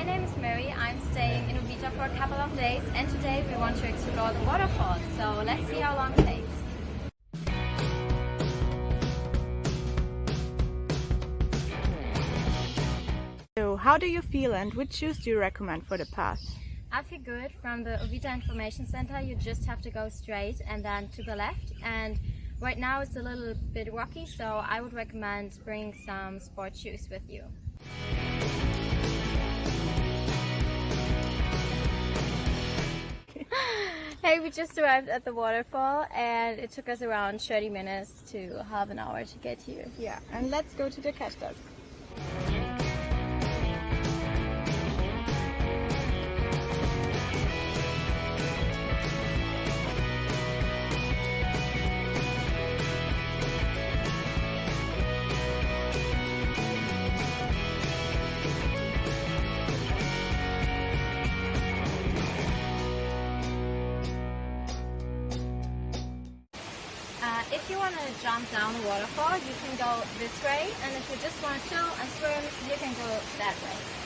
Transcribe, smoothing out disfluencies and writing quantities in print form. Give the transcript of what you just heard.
name is Mary. I'm staying in Uvita for a couple of days, and today we want to explore the waterfall. So let's see how long it takes. So how do you feel and which shoes do you recommend for the path? I feel good. From the Uvita Information Center you just have to go straight and then to the left, and right now it's a little bit rocky, so I would recommend bringing some sport shoes with you. Hey, we just arrived at the waterfall and it took us around 30 minutes to half an hour to get here. Yeah, and let's go to the cash desk. If you want to jump down the waterfall, you can go this way, and if you just want to chill and swim, you can go that way.